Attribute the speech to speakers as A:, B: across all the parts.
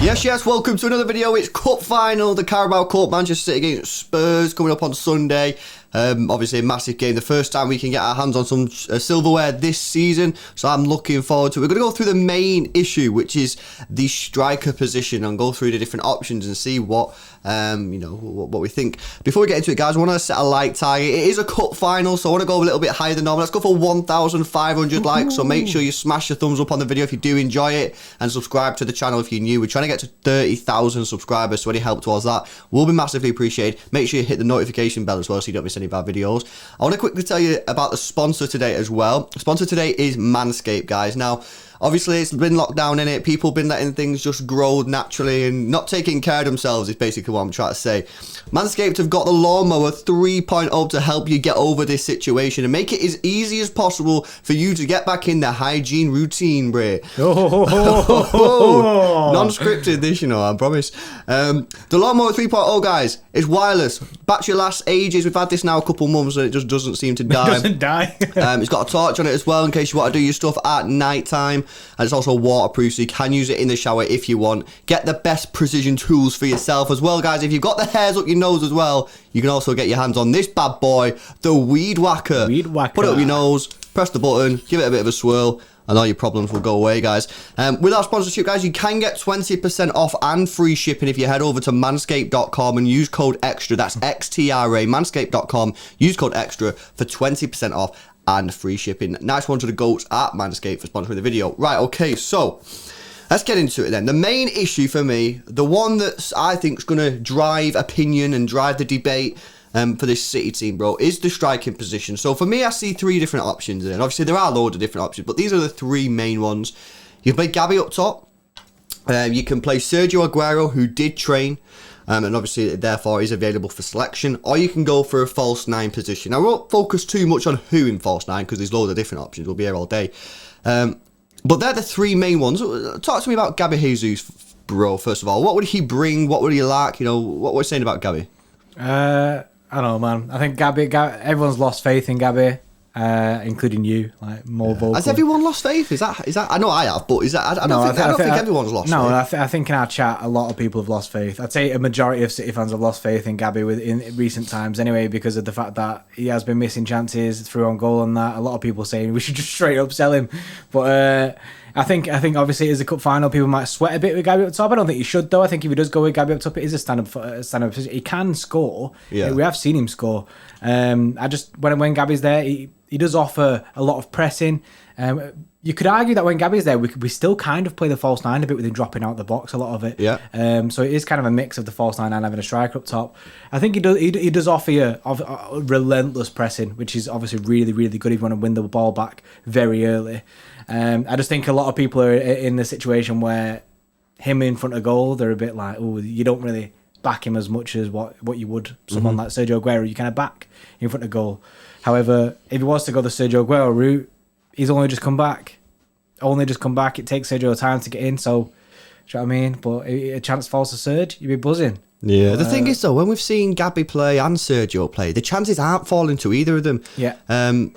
A: Yes, welcome to another video. It's Cup Final, the Carabao Cup, Manchester City against Spurs, coming up on Sunday. Obviously a massive game, the first time we can get our hands on some silverware this season, so I'm looking forward to it. We're going to go through the main issue, which is the striker position, and go through the different options and see what what we think. Before we get into it, guys, I want to set a like target. It is a cup final, so I want to go a little bit higher than normal. Let's go for 1,500 likes, so make sure you smash the thumbs up on the video if you do enjoy it, and subscribe to the channel if you're new. We're trying to get to 30,000 subscribers, so any help towards that will be massively appreciated. Make sure you hit the notification bell as well so you don't miss any of our videos. I want to quickly tell you about the sponsor today as well. The sponsor today is Manscaped, guys. Now, obviously, it's been locked down, in it. People been letting things just grow naturally and not taking care of themselves is basically what I'm trying to say. Manscaped have got the Lawnmower 3.0 to help you get over this situation and make it as easy as possible for you to get back in the hygiene routine, Bray. Non-scripted this, I promise. The Lawnmower 3.0, guys, is wireless. Battery lasts ages. We've had this now a couple months and it just doesn't seem to die. It
B: doesn't die.
A: It's got a torch on it as well in case you want to do your stuff at night time. And it's also waterproof, so you can use it in the shower if you want. Get the best precision tools for yourself as well, guys. If you've got the hairs up your nose as well, you can also get your hands on this bad boy, the Weed Whacker.
B: Weed Whacker.
A: Put it up your nose, press the button, give it a bit of a swirl, and all your problems will go away, guys. With our sponsorship, guys, you can get 20% off and free shipping if you head over to manscaped.com and use code EXTRA. That's XTRA, manscaped.com. Use code EXTRA for 20% off and free shipping. Nice one to the goats at Manscaped for sponsoring the video. Right, okay, so let's get into it then. The main issue for me, the one that I think is going to drive opinion and drive the debate for this City team, bro, is the striking position. So for me, I see three different options, and obviously there are loads of different options, but these are the three main ones. You can play Gabby up top. You can play Sergio Aguero, who did train, and obviously therefore is available for selection, or you can go for a false nine position. I won't focus too much on who in false nine because there's loads of different options. We'll be here all day. But they're the three main ones. Talk to me about Gabby Jesus, bro, first of all. What would he bring? What would he lack? What we're saying about Gabby?
B: I don't know, man. I think Gabby, everyone's lost faith in Gabby, including you, like more vocal.
A: Has everyone lost faith? Is that? I know I have, but is that? I don't think everyone's lost faith.
B: No, I think in our chat, a lot of people have lost faith. I'd say a majority of City fans have lost faith in Gabby in recent times, anyway, because of the fact that he has been missing chances through on goal and that. A lot of people saying we should just straight up sell him, but. I think obviously as a cup final, people might sweat a bit with Gabby up top. I don't think he should though. I think if he does go with Gabby up top, it is a stand-up position. He can score. Yeah. We have seen him score. I just when Gabby's there, he does offer a lot of pressing. You could argue that when Gabby's there, we still kind of play the false nine a bit with him dropping out the box, a lot of it.
A: Yeah.
B: So it is kind of a mix of the false nine and having a striker up top. I think he does offer you relentless pressing, which is obviously really, really good if you want to win the ball back very early. I just think a lot of people are in the situation where him in front of goal, they're a bit like, oh, you don't really back him as much as what you would someone like Sergio Aguero. You kind of back in front of goal. However, if he was to go the Sergio Aguero route, he's only just come back. It takes Sergio time to get in, so, do you know what I mean? But a chance falls to Serge, you'd be buzzing.
A: Yeah, the thing is though, when we've seen Gabby play and Sergio play, the chances aren't falling to either of them.
B: Yeah.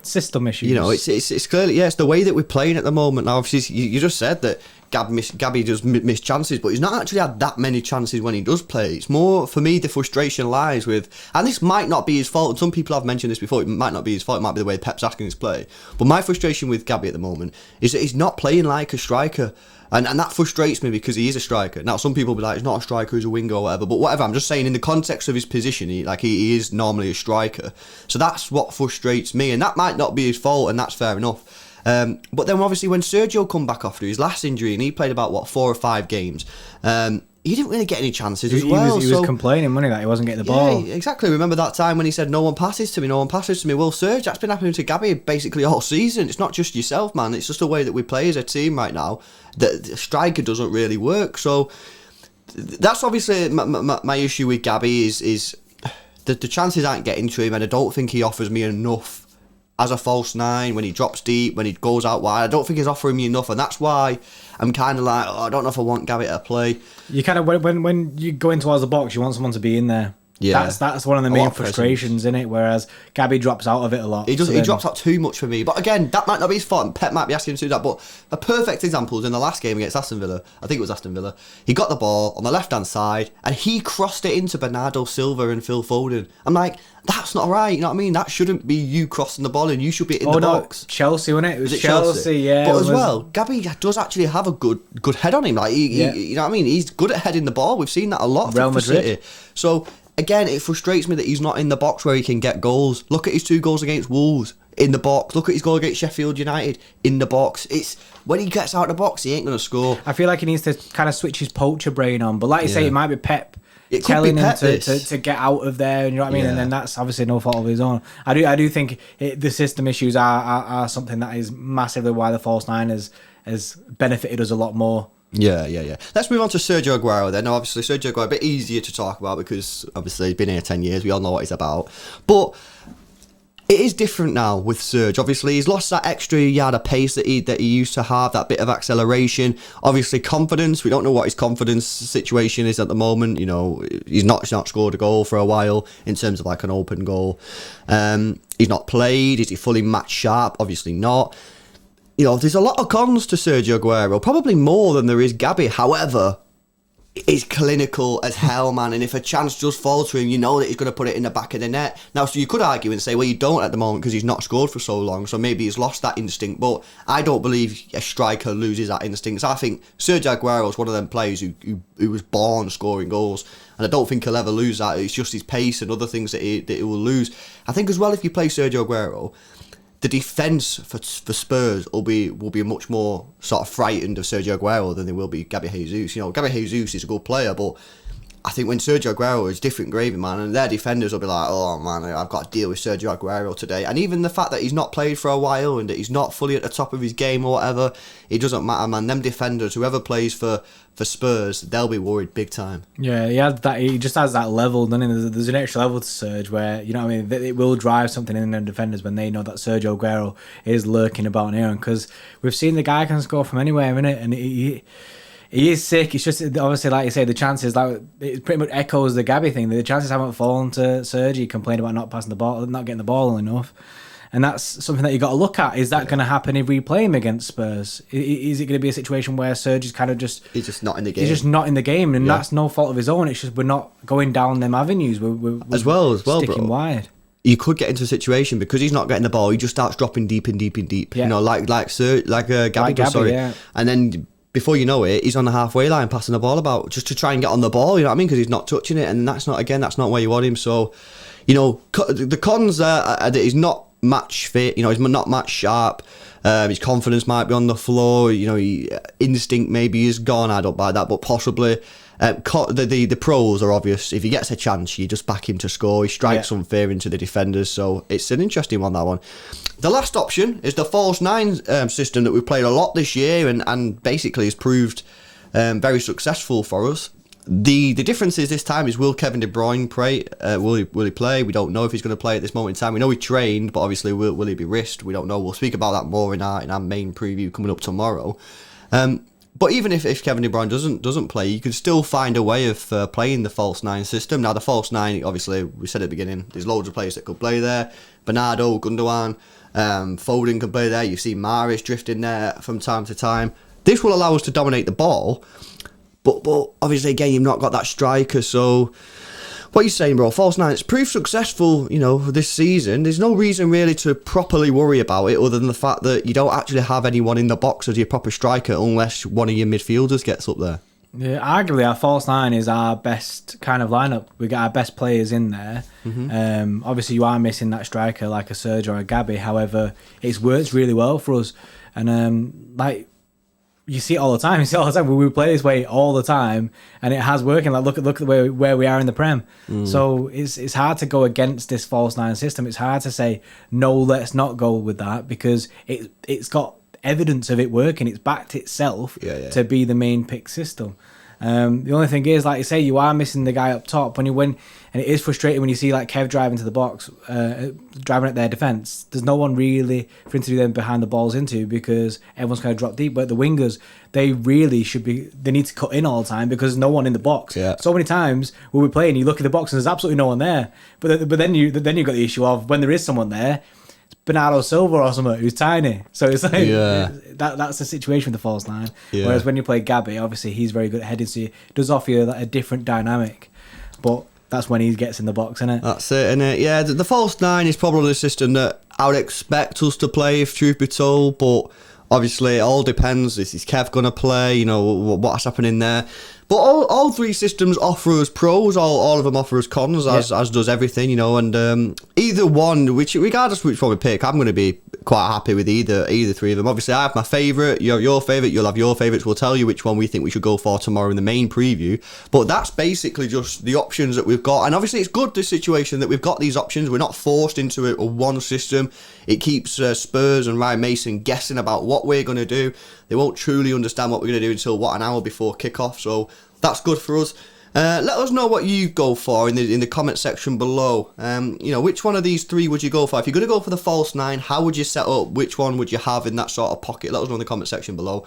B: System issues.
A: It's clearly, it's the way that we're playing at the moment. Now, obviously, you just said that Gabby does miss chances, but he's not actually had that many chances when he does play. It's more, for me, the frustration lies with, and this might not be his fault, and some people have mentioned this before, it might not be his fault, it might be the way Pep's asking his play, but my frustration with Gabby at the moment is that he's not playing like a striker. And that frustrates me because he is a striker. Now, some people will be like, he's not a striker, he's a winger or whatever. But whatever, I'm just saying in the context of his position, he is normally a striker. So that's what frustrates me. And that might not be his fault, and that's fair enough. But then obviously when Sergio come back after his last injury, and he played about, 4 or 5 games, he didn't really get any chances as well.
B: He was complaining, wasn't he, that he wasn't getting the ball.
A: Yeah, exactly. Remember that time when he said, no one passes to me. Well, Serge, that's been happening to Gabby basically all season. It's not just yourself, man. It's just the way that we play as a team right now. The striker doesn't really work. So that's obviously my issue with Gabby is the chances aren't getting to him, and I don't think he offers me enough as a false nine, when he drops deep, when he goes out wide. I don't think he's offering me enough, and that's why I'm kind of like, I don't know if I want Gabby to play.
B: You kind of, when you go in towards the box, you want someone to be in there.
A: Yeah.
B: That's one of the
A: A
B: main
A: lot of
B: frustrations, isn't it? Whereas Gabby drops out of it a lot.
A: He
B: So
A: drops out too much for me. But again, that might not be his fault. And Pep might be asking him to do that. But a perfect example was in the last game against Aston Villa. I think it was Aston Villa. He got the ball on the left-hand side and he crossed it into Bernardo Silva and Phil Foden. I'm like, that's not right. You know what I mean? That shouldn't be you crossing the ball and you should be in the box.
B: Chelsea, wasn't it? It was
A: it
B: Chelsea, yeah.
A: But as well, Gabby does actually have a good head on him. Like, you know what I mean? He's good at heading the ball. We've seen that a lot.
B: Real Madrid.
A: City. So, again, it frustrates me that he's not in the box where he can get goals. Look at his 2 goals against Wolves, in the box. Look at his goal against Sheffield United, in the box. It's when he gets out of the box, he ain't going to score.
B: I feel like he needs to kind of switch his poacher brain on. But like you say, it might be Pep telling him to get out of there, you know what I mean? And then that's obviously no fault of his own. I do think the system issues are something that is massively why the false nine has benefited us a lot more.
A: Yeah. Let's move on to Sergio Aguero then. Now, obviously, Sergio Aguero, a bit easier to talk about because, obviously, he's been here 10 years. We all know what he's about. But it is different now with Serge. Obviously, he's lost that extra yard of pace that he used to have, that bit of acceleration. Obviously, confidence. We don't know what his confidence situation is at the moment. You know, he's not scored a goal for a while in terms of like an open goal. He's not played. Is he fully match sharp? Obviously not. You know, there's a lot of cons to Sergio Aguero, probably more than there is Gabby. However, he's clinical as hell, man. And if a chance does fall to him, you know that he's going to put it in the back of the net. Now, so you could argue and say, well, you don't at the moment because he's not scored for so long. So maybe he's lost that instinct. But I don't believe a striker loses that instinct. So I think Sergio Aguero is one of them players who was born scoring goals. And I don't think he'll ever lose that. It's just his pace and other things that he will lose. I think as well, if you play Sergio Aguero, the defence for Spurs will be much more sort of frightened of Sergio Aguero than they will be Gabby Jesus. You know, Gabby Jesus is a good player, but I think when Sergio Aguero is different gravy, man, and their defenders will be like, oh man, I've got to deal with Sergio Aguero today. And even the fact that he's not played for a while and that he's not fully at the top of his game or whatever, it doesn't matter, man. Them defenders, whoever plays for Spurs, they'll be worried big time.
B: Yeah, he just has that level, doesn't he? There's an extra level to Serge where, you know what I mean, it will drive something in their defenders when they know that Sergio Aguero is lurking about here. Because we've seen the guy can score from anywhere, innit? And he is sick. It's just, obviously, like you say, the chances, like it pretty much echoes the Gabby thing. The chances haven't fallen to Serge. He complained about not passing the ball, not getting the ball enough. And that's something that you got to look at. Is that going to happen if we play him against Spurs? Is it going to be a situation where Serge is kind of just...
A: He's just not in the game.
B: He's just not in the game, and that's no fault of his own. It's just we're not going down them avenues. We're
A: as well,
B: sticking
A: bro.
B: wide.
A: You could get into a situation because he's not getting the ball. He just starts dropping deep and deep and deep. Yeah. You know, like Gabby does. Sorry, and then before you know it, he's on the halfway line passing the ball about just to try and get on the ball. You know what I mean? Because he's not touching it, and that's not where you want him. So, you know, the cons are that he's not match fit. You know, he's not match sharp. His confidence might be on the floor. You know, instinct maybe is gone. I don't buy that, but possibly. The pros are obvious. If he gets a chance, you just back him to score. He strikes some fear into the defenders, so it's an interesting one, that one. The last option is the false nine system that we've played a lot this year and basically has proved very successful for us. The difference is this time is will Kevin De Bruyne play? Will he play? We don't know if he's going to play at this moment in time. We know he trained, but obviously will he be risked? We don't know. We'll speak about that more in our main preview coming up tomorrow. But even if Kevin De Bruyne doesn't play, you can still find a way of playing the false nine system. Now, the false nine, obviously, we said at the beginning, there's loads of players that could play there. Bernardo, Gundogan, Foden can play there. You see Mahrez drifting there from time to time. This will allow us to dominate the ball, but obviously, again, you've not got that striker, so... What are you saying, bro? False nine, it's proved successful, you know, this season. There's no reason really to properly worry about it other than the fact that you don't actually have anyone in the box as your proper striker unless one of your midfielders gets up there.
B: Yeah, arguably our false nine is our best kind of lineup. We got our best players in there. Mm-hmm. Obviously, you are missing that striker like a Serge or a Gabby. However, it's worked really well for us. And you see it all the time. You see it all the time. We play this way all the time, and it has working. Like look at the way where we are in the Prem. So it's hard to go against this false nine system. It's hard to say no, let's not go with that because it's got evidence of it working. It's backed itself to be the main pick system. The only thing is, like you say, you are missing the guy up top when you win, and it is frustrating when you see like Kev driving to the box, driving at their defence. There's no one really for him to do them behind the balls into because everyone's kind of dropped deep. But the wingers, they really should be. They need to cut in all the time because there's no one in the box.
A: Yeah.
B: So many times we'll be playing, you look at the box and there's absolutely no one there. But then you've got the issue of when there is someone there. Bernardo Silva or something who's tiny, so it's like that's the situation with the false nine. Whereas when you play Gabby, obviously he's very good at heading, so it does offer you like a different dynamic. But that's when he gets in the box, isn't it? That's
A: it, innit? Yeah, the false nine is probably the system that I would expect us to play, if truth be told. But obviously, it all depends. Is Kev going to play? You know, what's happening there? But all three systems offer us pros. All of them offer us cons, as does everything, you know. And either one, regardless which one we pick, I'm going to be quite happy with either three of them. Obviously, I have my favourite. You have your favourite. You'll have your favourites. We'll tell you which one we think we should go for tomorrow in the main preview. But that's basically just the options that we've got. And obviously, it's good, this situation, that we've got these options. We're not forced into a one system. It keeps Spurs and Ryan Mason guessing about what we're going to do. They won't truly understand what we're going to do until, an hour before kickoff. So that's good for us. Let us know what you go for in the comment section below. You know, which one of these three would you go for? If you're going to go for the false nine, how would you set up? Which one would you have in that sort of pocket? Let us know in the comment section below.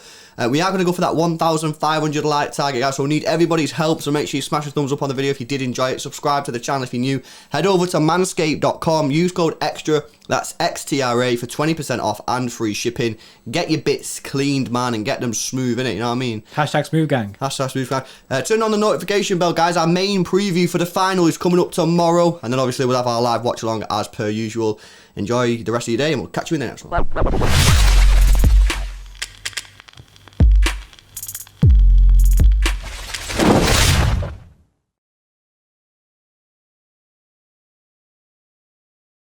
A: We are going to go for that 1,500 like target, guys, so we need everybody's help, so make sure you smash a thumbs up on the video if you did enjoy it. Subscribe to the channel if you're new. Head over to manscaped.com, use code EXTRA, that's XTRA, for 20% off and free shipping. Get your bits cleaned, man, and get them smooth, innit? You know what I mean?
B: Hashtag smooth gang.
A: Hashtag smooth gang. Turn on the notification bell, guys. Our main preview for the final is coming up tomorrow, and then obviously we'll have our live watch along as per usual. Enjoy the rest of your day, and we'll catch you in the next one.